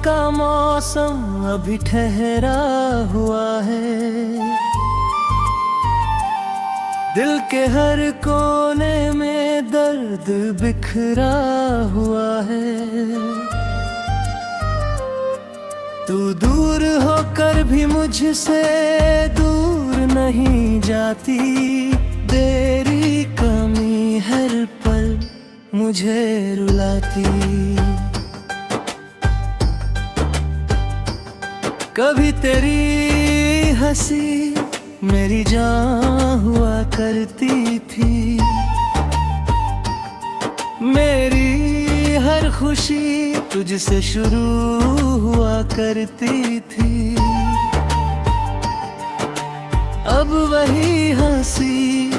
का मौसम अभी ठहरा हुआ है। दिल के हर कोने में दर्द बिखरा हुआ है। तू दूर होकर भी मुझसे दूर नहीं जाती। तेरी कमी हर पल मुझे रुलाती। कभी तेरी हंसी मेरी जान हुआ करती थी। मेरी हर खुशी तुझसे शुरू हुआ करती थी। अब वही हंसी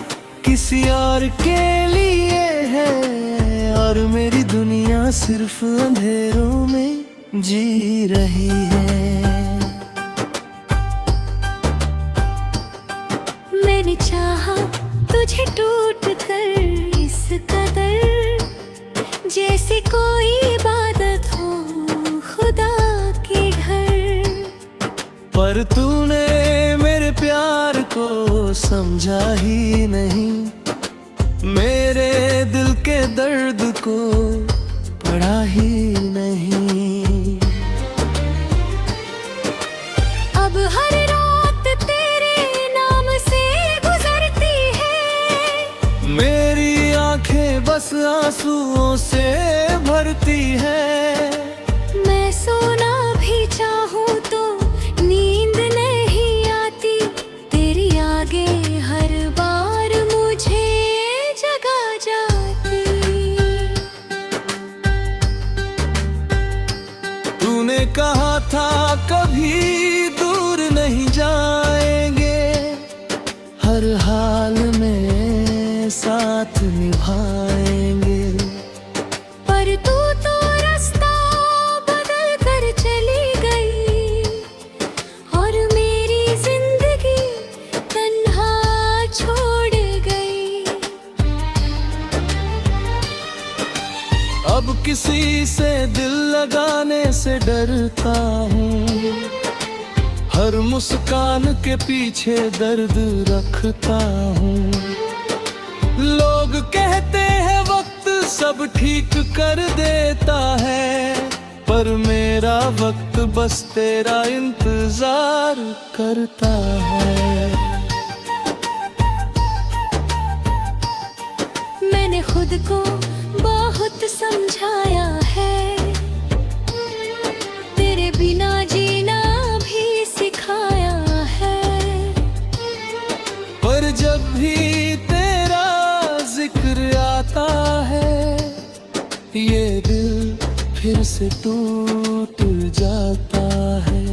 किसी और के लिए है, और मेरी दुनिया सिर्फ अंधेरों में जी रही है। मैंने चाहा तुझे टूट कर इस कदर, जैसे कोई इबादत हो खुदा के घर। पर तूने मेरे प्यार को समझा ही नहीं, मेरे दिल के दर्द को पढ़ा ही नहीं। अब हर रात तेरे नाम से गुजरती है। मेरी आंखें बस आंसुओं से भरती है। मैं सोना भी चाहूं तो नींद नहीं आती। तेरी आगे हर बार मुझे जगा जाती। तूने कहा था कभी दूर नहीं जाएंगे, हर हाल में साथ निभाएंगे। पर तू तो रास्ता बदल कर चली गई, और मेरी जिंदगी तन्हा छोड़ गई। अब किसी से दिल लगाने से डरता हूँ, हर मुस्कान के पीछे दर्द रखता हूँ। लोग कहते हैं वक्त सब ठीक कर देता है, पर मेरा वक्त बस तेरा इंतजार करता है। मैंने खुद को बहुत समझाया है, तेरे बिना जीना भी सिखाया है। पर जब भी तेरा जिक्र आता है, ये दिल फिर से टूट जाता है।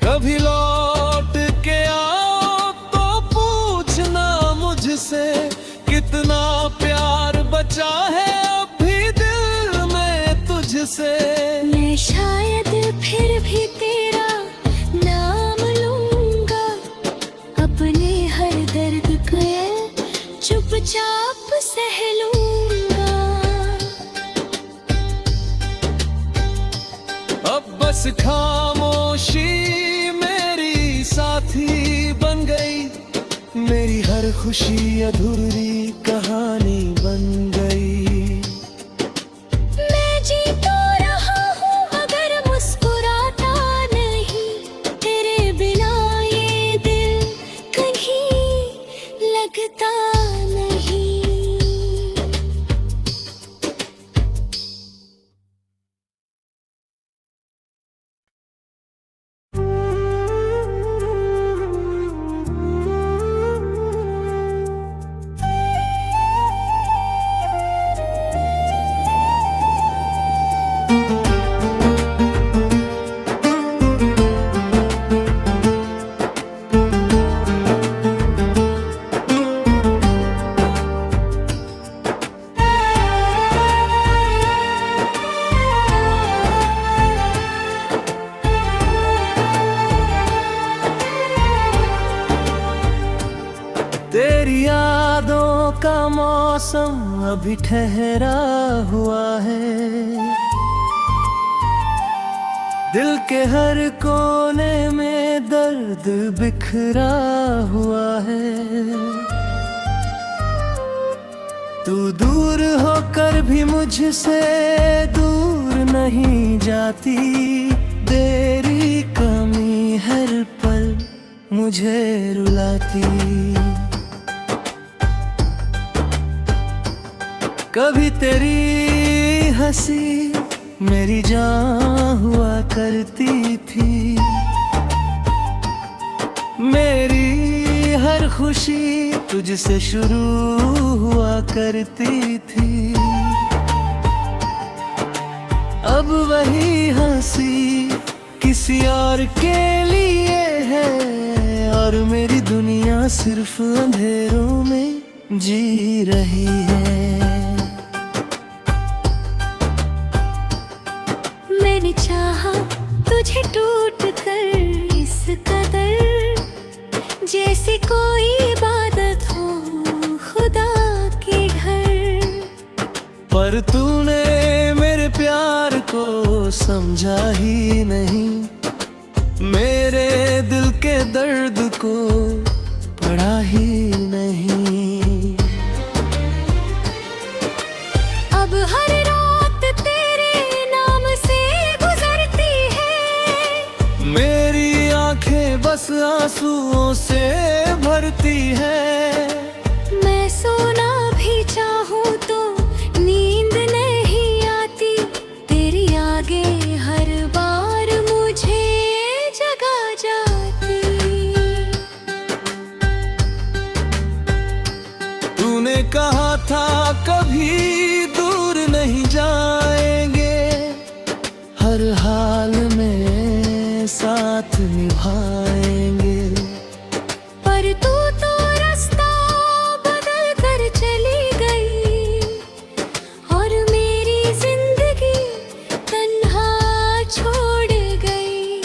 कभी लौट के आओ तो पूछना मुझसे, कितना प्यार बचा है अब भी दिल में तुझसे। मैं शायद फिर भी तेरा नाम लूंगा, अपने हर दर्द को चुपचाप सह लूंगा। अब बस खामोशी मेरी साथी बन गई, मेरी हर खुशी अधूरी कहानी बन गई। मैं जी तो रहा हूँ अगर मुस्कुराता नहीं, तेरे बिना ये दिल कहीं लगता नहीं। मौसम अभी ठहरा हुआ है, दिल के हर कोने में दर्द बिखरा हुआ है। तू दूर होकर भी मुझसे दूर नहीं जाती, तेरी कमी हर पल मुझे रुलाती। कभी तेरी हंसी मेरी जान हुआ करती थी, मेरी हर खुशी तुझसे शुरू हुआ करती थी। अब वही हंसी किसी और के लिए है, और मेरी दुनिया सिर्फ अंधेरों में जी रही है। मैंने चाहा तुझे टूट कर इस कदर, जैसे कोई इबादत हो खुदा के घर। पर तूने मेरे प्यार को समझा ही नहीं, मेरे दिल के दर्द को पढ़ा ही नहीं। अब हर रात तेरे नाम से गुजरती है, मेरी आंखें बस आंसुओं से भरती है। मैं सोना भी चाहूं तो नींद नहीं आती, तेरी आगे हर बार मुझे जगा जाती। तूने कहा था कभी दूर नहीं जाएंगे, हर हाल में साथ निभाएंगे। पर तू तो रास्ता बदल कर चली गई, और मेरी जिंदगी तन्हा छोड़ गई।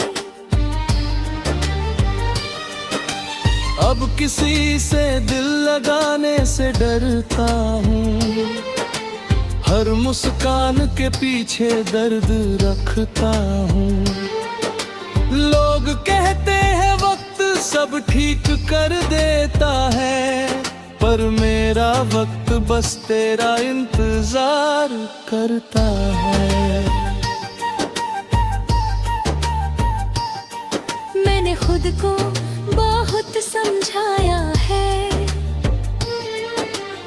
अब किसी से दिल लगाने से डरता हूँ, हर मुस्कान के पीछे दर्द रखता हूँ। लोग कहते हैं वक्त सब ठीक कर देता है, पर मेरा वक्त बस तेरा इंतजार करता है। मैंने खुद को बहुत समझाया है,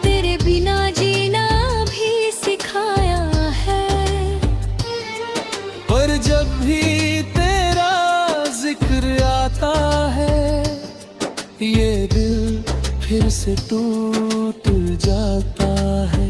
तेरे बिना जीना भी सिखाया है। पर जब भी तेरा जिक्र आता है, ये दिल फिर से टूट जाता है।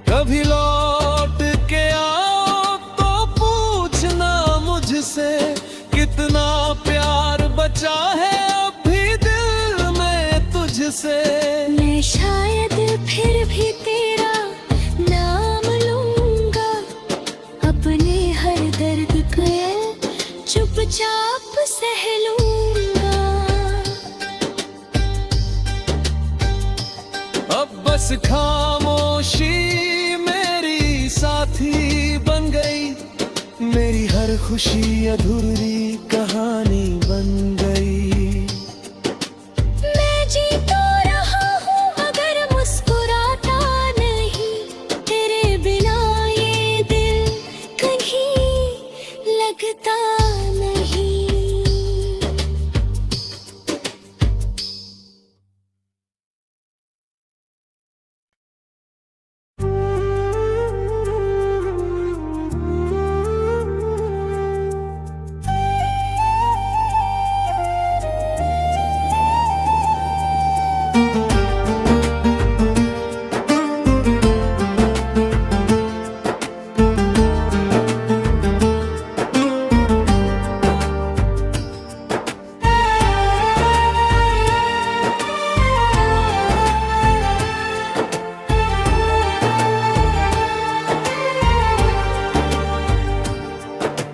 कभी लौट के आओ तो पूछना मुझसे, कितना प्यार बचा है अब भी दिल में तुझसे। मैं शायद फिर भी तेरा नाम लूंगा, अपने हर दर्द को चुपचाप सह लूंगा। अब बस खामोशी मेरी साथी बन गई, मेरी हर खुशी अधूरी कहानी बन गई। मैं जी तो रहा हूँ अगर मुस्कुराता नहीं, तेरे बिना ये दिल कहीं लगता नहीं।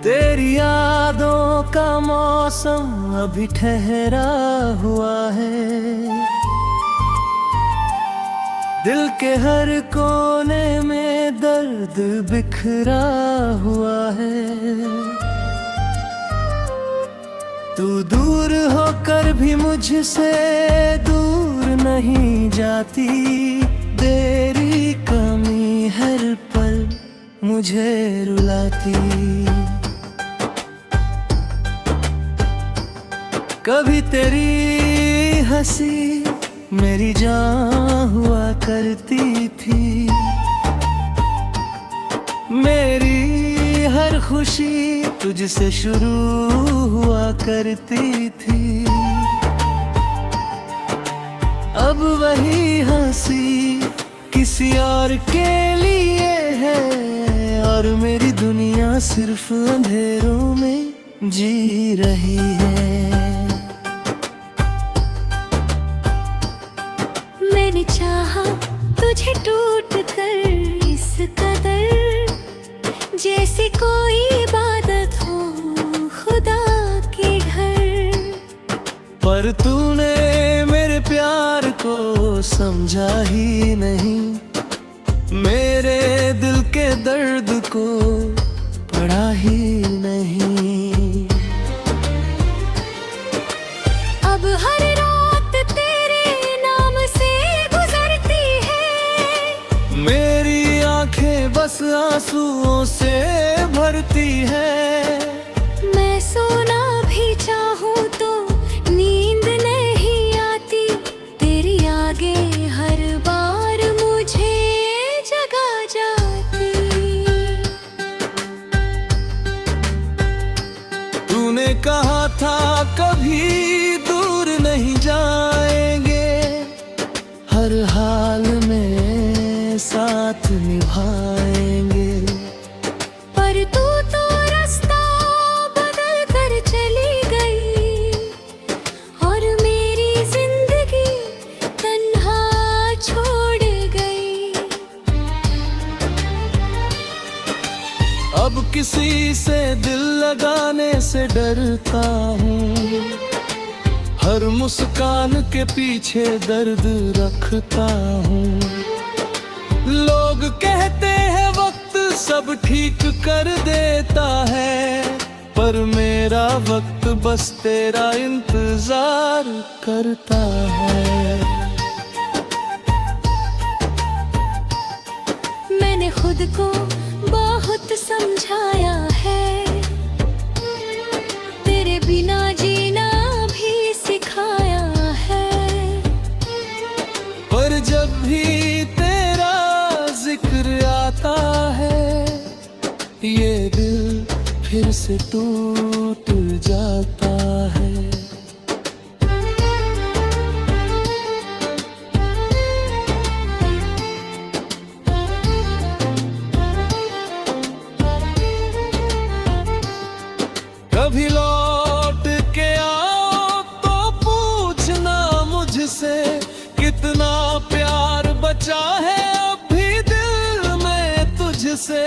तेरी यादों का मौसम अभी ठहरा हुआ है। दिल के हर कोने में दर्द बिखरा हुआ है। तू दूर होकर भी मुझसे दूर नहीं जाती। तेरी कमी हर पल मुझे रुलाती। कभी तेरी हंसी मेरी जान हुआ करती थी। मेरी हर खुशी तुझसे शुरू हुआ करती थी। अब वही हंसी किसी और के लिए है, और मेरी दुनिया सिर्फ अंधेरों में जी रही है। मैंने चाहा तुझे टूट कर इस कदर, जैसे कोई इबादत हो खुदा के घर। पर तूने मेरे प्यार को समझा ही नहीं, मेरे दिल के दर्द को पढ़ा ही नहीं। अब हर रात तेरे नाम से गुजरती है। मेरी आंखें बस आंसुओं से भरती है। मैं सोना भी चाहूं तो नींद नहीं आती। तेरी आगे हर बार मुझे जगा जाती। तूने कहा था कभी दूर नहीं जाएंगे, हर हाल में साथ निभाएंगे। पर तू तो रास्ता बदल कर चली गई, और मेरी जिंदगी तन्हा छोड़ गई। अब किसी से दिल लगाने से डरता हूँ, हर मुस्कान के पीछे दर्द रखता हूँ। लोग कहते हैं वक्त सब ठीक कर देता है, पर मेरा वक्त बस तेरा इंतजार करता है। मैंने खुद को बहुत समझाया है, तेरे बिना जीना भी सिखाया है। पर जब भी तेरा जिक्र आता है, ये दिल फिर से टूट जाता है। कभी लौट के आओ तो पूछना मुझसे, कितना प्यार बचा है अब भी दिल में तुझसे।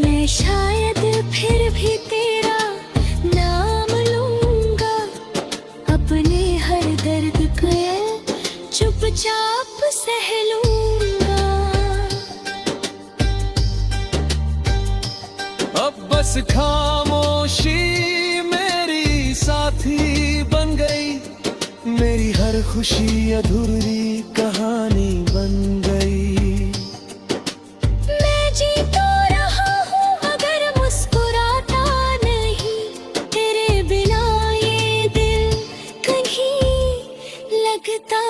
मैं शायद फिर भी तेरा नाम लूंगा, अपने हर दर्द को चुपचाप सह लूंगा। अब बस खामोशी मेरी साथी बन गई, मेरी हर खुशी अधूरी कहानी बन गई। मैं जी तो रहा हूँ अगर मुस्कुराता नहीं, तेरे बिना ये दिल कहीं लगता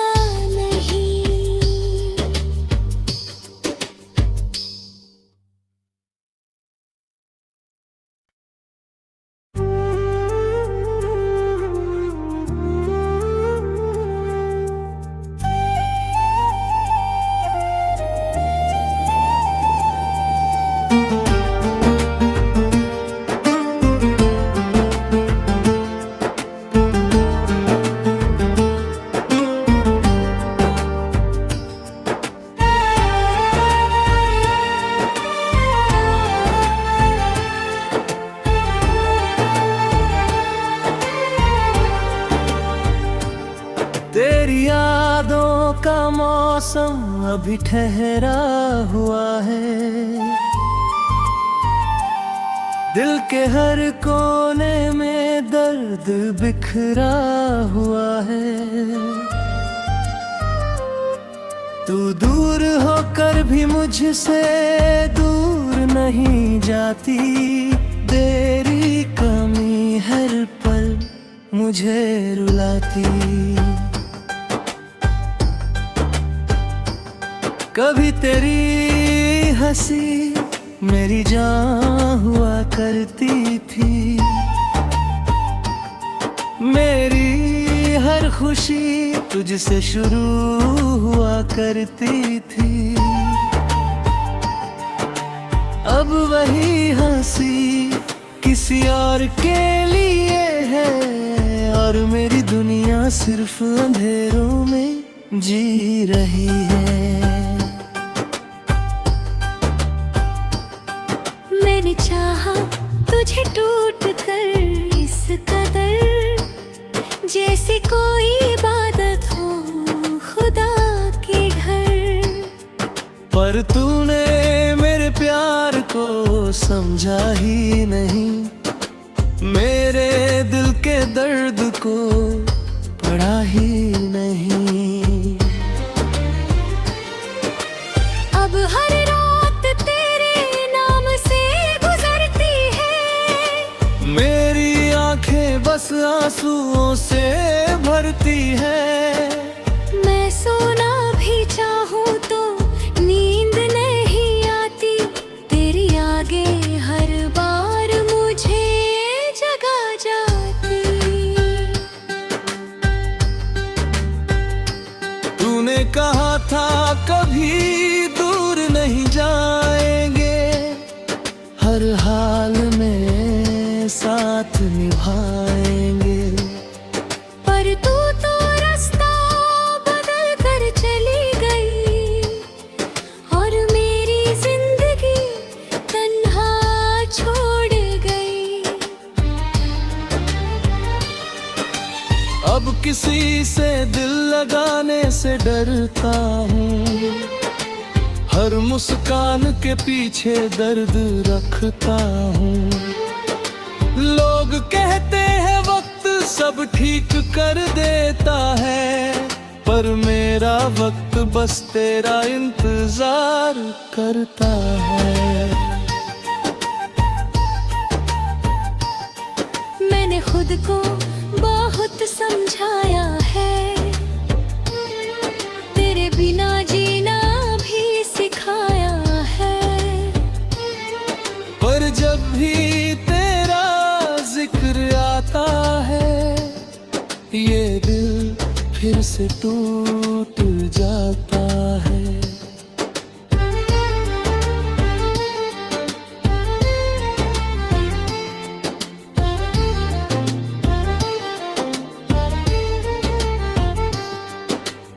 नहीं। का मौसम अभी ठहरा हुआ है, दिल के हर कोने में दर्द बिखरा हुआ है। तू दूर होकर भी मुझसे दूर नहीं जाती, तेरी कमी हर पल मुझे रुलाती। कभी तेरी हंसी मेरी जान हुआ करती थी, मेरी हर खुशी तुझसे शुरू हुआ करती थी। अब वही हंसी किसी और के लिए है, और मेरी दुनिया सिर्फ अंधेरों में जी रही है। मैंने चाहा तुझे टूट कर इस कदर, जैसे कोई इबादत हो खुदा के घर। पर तूने मेरे प्यार को समझा ही नहीं, मेरे दिल के दर्द को पढ़ा ही नहीं। अब हर रात तेरे नाम से गुजरती है, मेरी आंखें बस आंसुओं से भरती है। मैं सोना भी चाहूँ तो नींद नहीं आती, तेरी आगे हर बार मुझे जगा जाती। तूने कहा था कभी दूर नहीं जाएंगे, हर हाल में साथ निभाएंगे। पर तू तो रास्ता बदल कर चली गई, और मेरी जिंदगी तन्हा छोड़ गई। अब किसी से दिल लगाने से डरता हूँ, हर मुस्कान के पीछे दर्द रखता हूँ। लोग कहते हैं वक्त सब ठीक कर देता है, पर मेरा वक्त बस तेरा इंतजार करता है। मैंने खुद को बहुत समझाया है, तेरे बिना जीना भी सिखाया है। पर जब भी तेरा जिक्र आता है, ये दिल फिर से टूट जाता है।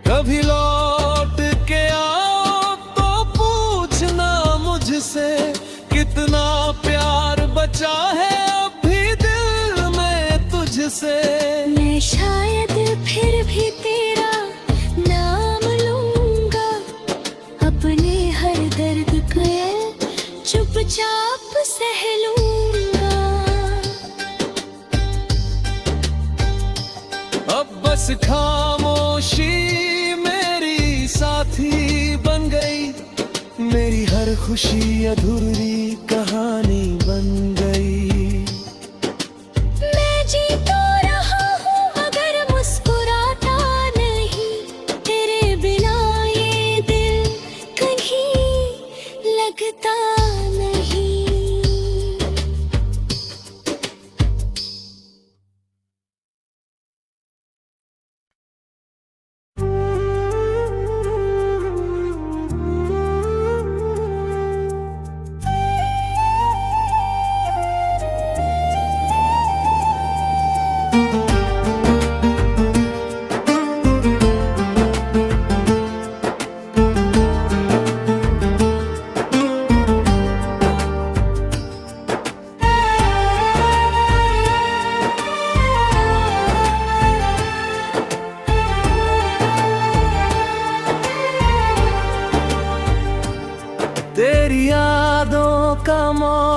कभी लौट के आओ तो पूछना मुझसे, कितना प्यार बचा है अब भी दिल में तुझसे। मैं शायद फिर भी तेरा नाम लूंगा, अपने हर दर्द को चुपचाप सह लूंगा। अब बस खामोशी मेरी साथी बन गई, मेरी हर खुशी अधूरी कहानी बन गई। मैं जी तो रहा हूँ अगर मुस्कुराता नहीं, तेरे बिना ये दिल कहीं लगता नहीं।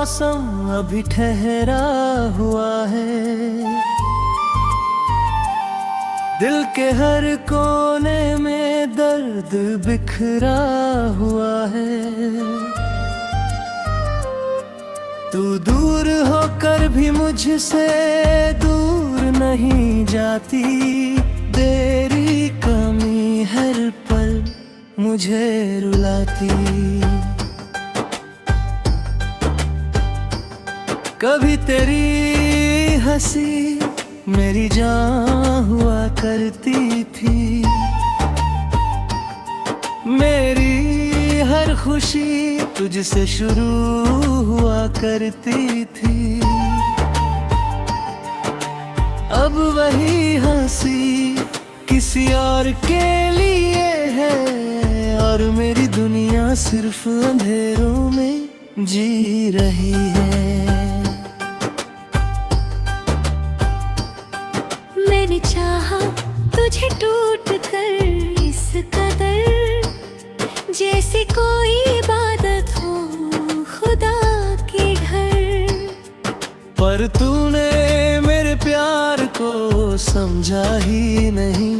मौसम अभी ठहरा हुआ है, दिल के हर कोने में दर्द बिखरा हुआ है। तू दूर होकर भी मुझसे दूर नहीं जाती, तेरी कमी हर पल मुझे रुलाती। कभी तेरी हंसी मेरी जान हुआ करती थी, मेरी हर खुशी तुझसे शुरू हुआ करती थी। अब वही हंसी किसी और के लिए है, और मेरी दुनिया सिर्फ अंधेरों में जी रही है। मैंने चाहा तुझे टूट कर इस कदर, जैसे कोई इबादत हो खुदा के घर। पर तूने मेरे प्यार को समझा ही नहीं,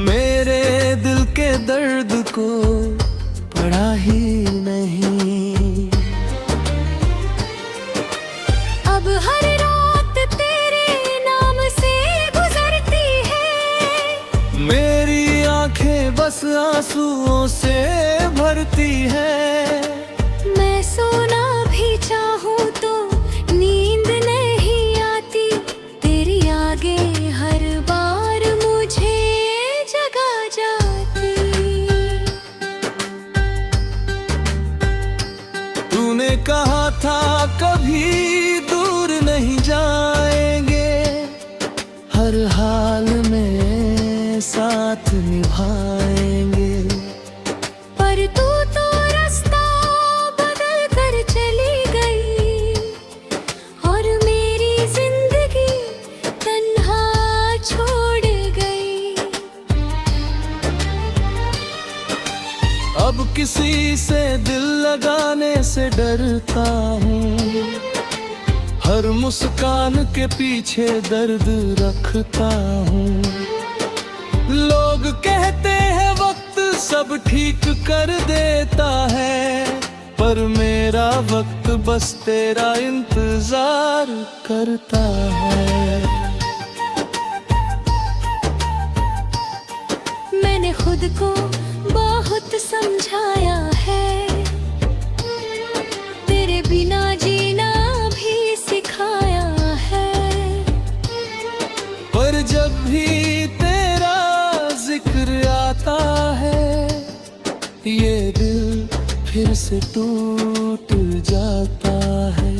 मेरे दिल के दर्द को पढ़ा ही नहीं। अब हर रात तेरे नाम से गुजरती है, मेरी आंखें बस आंसुओं से भरती है। मैं सोना भी चाहूँ तो नींद नहीं आती, तेरी आगे हर बार मुझे जगा जाती। तूने कहा था कभी दूर नहीं जाएंगे, हर हाल में साथ निभाएंगे। पर तू तो रास्ता बदल कर चली गई, और मेरी जिंदगी तन्हा छोड़ गई। अब किसी से दिल लगाने से डरता हूँ, हर मुस्कान के पीछे दर्द रखता हूँ। लोग कहते हैं वक्त सब ठीक कर देता है, पर मेरा वक्त बस तेरा इंतजार करता है। मैंने खुद को बहुत समझाया है, तेरे बिना जीना भी सिखाया है। पर जब भी तेरा जिक्र आता है, ये दिल फिर से टूट जाता है।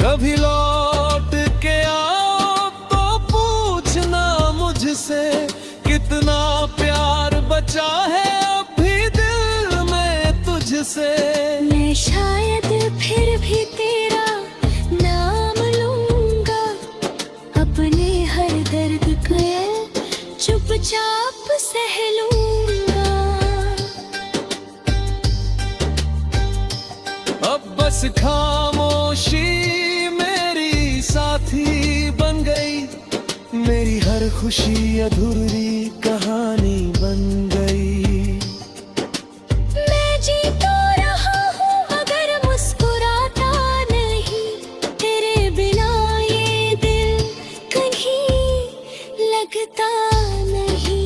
कभी लौट के आओ तो पूछना मुझसे, कितना प्यार बचा है अब भी दिल में तुझसे। मैं शायद फिर भी तेरा नाम लूंगा, अपने हर दर्द को चुपचाप सह लूंगा। अब बस खामोशी मेरी साथी बन गई, मेरी हर खुशी अधूरी कहानी बन गई। मैं जी तो रहा हूँ अगर मुस्कुराता नहीं, तेरे बिना ये दिल कहीं लगता नहीं।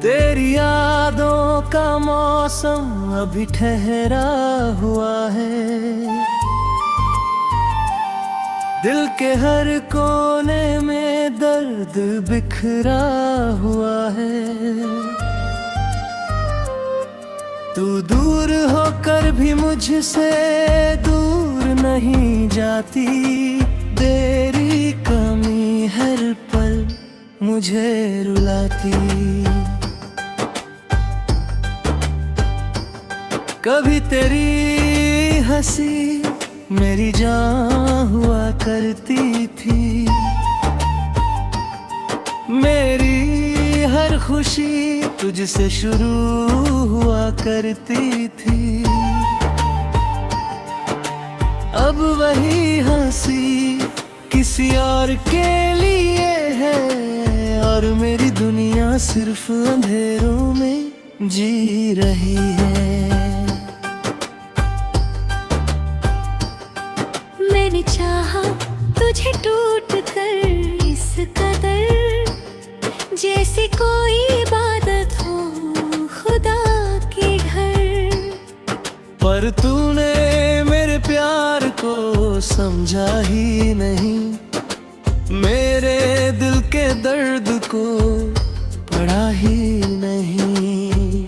तेरी यादों का मौसम अभी ठहरा हुआ है। दिल के हर कोने में दर्द बिखरा हुआ है। तू दूर होकर भी मुझसे दूर नहीं जाती। तेरी कमी हर पल मुझे रुलाती। कभी तेरी हंसी मेरी जान हुआ करती थी। मेरी हर खुशी तुझसे शुरू हुआ करती थी। अब वही हंसी किसी और के लिए है, और मेरी दुनिया सिर्फ अंधेरों में जी रही है। मैंने चाहा तुझे टूट कर इस कदर, जैसे कोई इबादत हो खुदा के घर। पर तूने मेरे प्यार को समझा ही नहीं, मेरे दिल के दर्द को पढ़ा ही नहीं।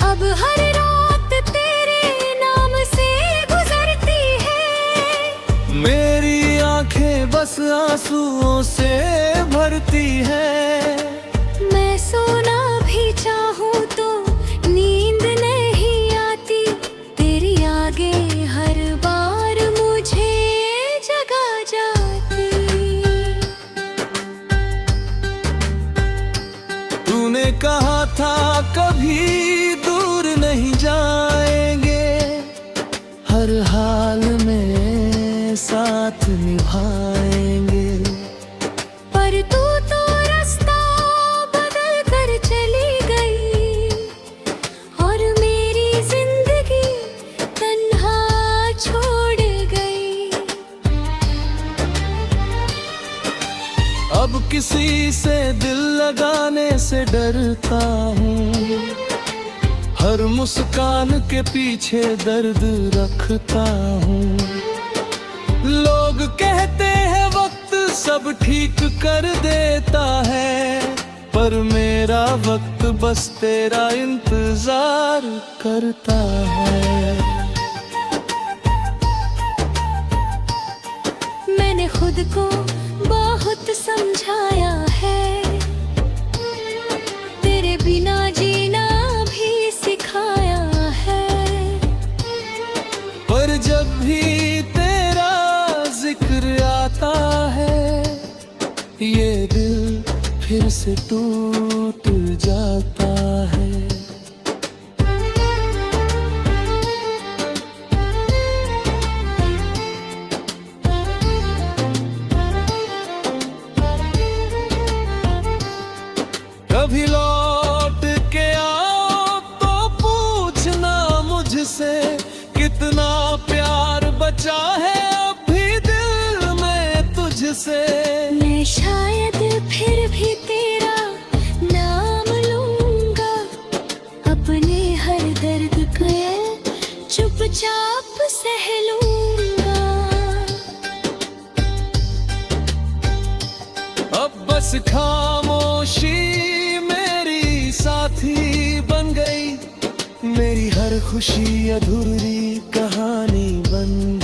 अब हर रात तेरे नाम से गुजरती है। मेरी आंखें बस आंसुओं से भरती है। मैं सोना भी चाहूं तो नींद नहीं आती। तेरी आगे हर बार मुझे जगा जाती। तूने कहा था कभी दूर नहीं जाएंगे, हर हाल में साथ निभाएंगे। पर तू तो रास्ता बदल कर चली गई, और मेरी जिंदगी तन्हा छोड़ गई। अब किसी से दिल लगाने से डरता हूँ, हर मुस्कान के पीछे दर्द रखता हूँ। लोग कहते हैं वक्त सब ठीक कर देता है, पर मेरा वक्त बस तेरा इंतजार करता है। मैंने खुद को बहुत समझाया है, तेरे बिना जीना भी सिखाया है। पर जब भी तेरा जिक्र आता है, ये दिल फिर से टूट जाता है। कभी लौट के आओ तो पूछना मुझसे, कितना प्यार बचा है अब भी दिल में तुझसे। मैं शायद फिर भी तेरा नाम लूंगा, अपने हर दर्द को चुपचाप सह लूंगा। अब बस खामोशी मेरी साथी बन गई, मेरी हर खुशी अधूरी कहानी बन